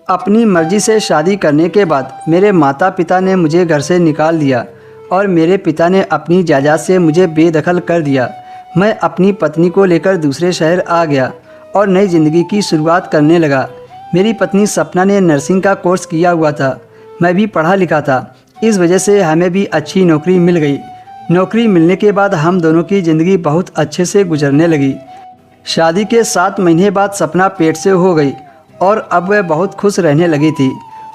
अपनी मर्ज़ी से शादी करने के बाद मेरे माता पिता ने मुझे घर से निकाल दिया और मेरे पिता ने अपनी जायदाद से मुझे बेदखल कर दिया। मैं अपनी पत्नी को लेकर दूसरे शहर आ गया और नई ज़िंदगी की शुरुआत करने लगा। मेरी पत्नी सपना ने नर्सिंग का कोर्स किया हुआ था। मैं भी पढ़ा लिखा था। इस वजह से हमें भी अच्छी नौकरी मिल गई। नौकरी मिलने के बाद हम दोनों की ज़िंदगी बहुत अच्छे से गुजरने लगी। शादी के 7 महीने बाद सपना पेट से हो गई और अब वह बहुत खुश रहने लगी थी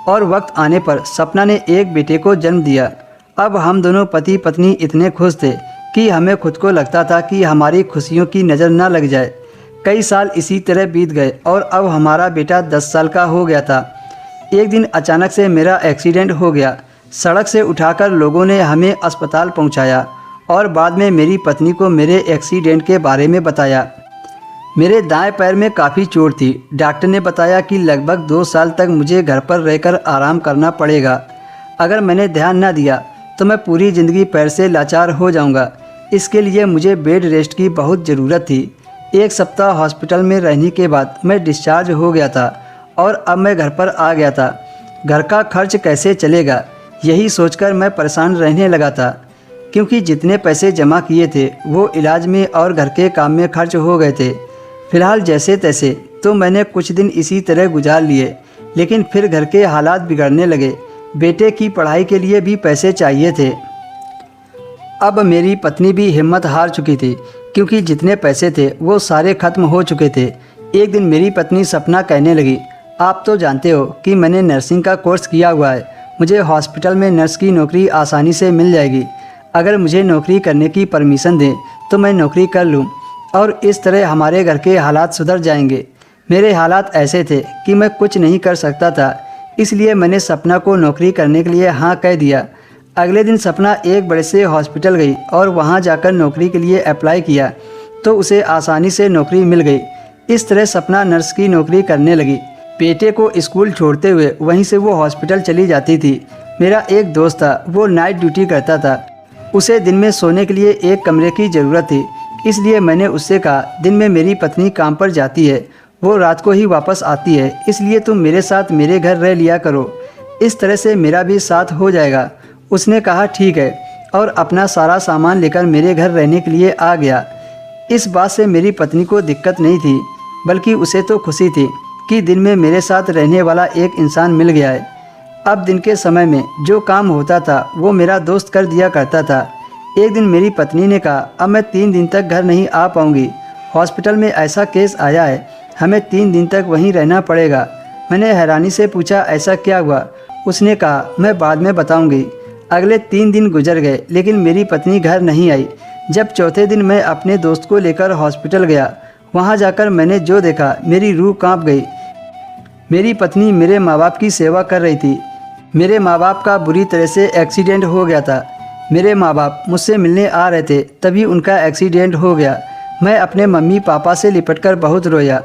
और वक्त आने पर सपना ने एक बेटे को जन्म दिया। अब हम दोनों पति पत्नी इतने खुश थे कि हमें खुद को लगता था कि हमारी खुशियों की नज़र न लग जाए। कई साल इसी तरह बीत गए और अब हमारा बेटा 10 साल का हो गया था। एक दिन अचानक से मेरा एक्सीडेंट हो गया। सड़क से उठाकर लोगों ने हमें अस्पताल पहुंचाया और बाद में मेरी पत्नी को मेरे एक्सीडेंट के बारे में बताया। मेरे दाएं पैर में काफ़ी चोट थी। डॉक्टर ने बताया कि लगभग 2 साल तक मुझे घर पर रहकर आराम करना पड़ेगा। अगर मैंने ध्यान न दिया तो मैं पूरी ज़िंदगी पैर से लाचार हो जाऊंगा। इसके लिए मुझे बेड रेस्ट की बहुत ज़रूरत थी। 1 सप्ताह हॉस्पिटल में रहने के बाद मैं डिस्चार्ज हो गया था और अब मैं घर पर आ गया था। घर का खर्च कैसे चलेगा, यही सोचकर मैं परेशान रहने लगा था, क्योंकि जितने पैसे जमा किए थे वो इलाज में और घर के काम में खर्च हो गए थे। फ़िलहाल जैसे तैसे तो मैंने कुछ दिन इसी तरह गुजार लिए, लेकिन फिर घर के हालात बिगड़ने लगे। बेटे की पढ़ाई के लिए भी पैसे चाहिए थे। अब मेरी पत्नी भी हिम्मत हार चुकी थी, क्योंकि जितने पैसे थे वो सारे ख़त्म हो चुके थे। एक दिन मेरी पत्नी सपना कहने लगी, आप तो जानते हो कि मैंने नर्सिंग का कोर्स किया हुआ है। मुझे हॉस्पिटल में नर्स की नौकरी आसानी से मिल जाएगी। अगर मुझे नौकरी करने की परमिशन दें तो मैं नौकरी कर लूं और इस तरह हमारे घर के हालात सुधर जाएंगे। मेरे हालात ऐसे थे कि मैं कुछ नहीं कर सकता था, इसलिए मैंने सपना को नौकरी करने के लिए हाँ कह दिया। अगले दिन सपना एक बड़े से हॉस्पिटल गई और वहाँ जाकर नौकरी के लिए अप्लाई किया तो उसे आसानी से नौकरी मिल गई। इस तरह सपना नर्स की नौकरी करने लगी। बेटे को स्कूल छोड़ते हुए वहीं से वो हॉस्पिटल चली जाती थी। मेरा एक दोस्त था, वो नाइट ड्यूटी करता था। उसे दिन में सोने के लिए एक कमरे की ज़रूरत थी, इसलिए मैंने उससे कहा, दिन में मेरी पत्नी काम पर जाती है, वो रात को ही वापस आती है, इसलिए तुम मेरे साथ मेरे घर रह लिया करो। इस तरह से मेरा भी साथ हो जाएगा। उसने कहा ठीक है और अपना सारा सामान लेकर मेरे घर रहने के लिए आ गया। इस बात से मेरी पत्नी को दिक्कत नहीं थी, बल्कि उसे तो खुशी थी कि दिन में मेरे साथ रहने वाला एक इंसान मिल गया है। अब दिन के समय में जो काम होता था वो मेरा दोस्त कर दिया करता था। एक दिन मेरी पत्नी ने कहा, अब मैं 3 दिन तक घर नहीं आ पाऊँगी। हॉस्पिटल में ऐसा केस आया है, हमें 3 दिन तक वहीं रहना पड़ेगा। मैंने हैरानी से पूछा, ऐसा क्या हुआ? उसने कहा, मैं बाद में बताऊँगी। अगले 3 दिन गुजर गए, लेकिन मेरी पत्नी घर नहीं आई। जब चौथे दिन मैं अपने दोस्त को लेकर हॉस्पिटल गया, वहाँ जाकर मैंने जो देखा, मेरी रूह काँप गई। मेरी पत्नी मेरे माँ बाप की सेवा कर रही थी। मेरे माँ बाप का बुरी तरह से एक्सीडेंट हो गया था। मेरे माँ बाप मुझसे मिलने आ रहे थे, तभी उनका एक्सीडेंट हो गया। मैं अपने मम्मी पापा से लिपटकर बहुत रोया।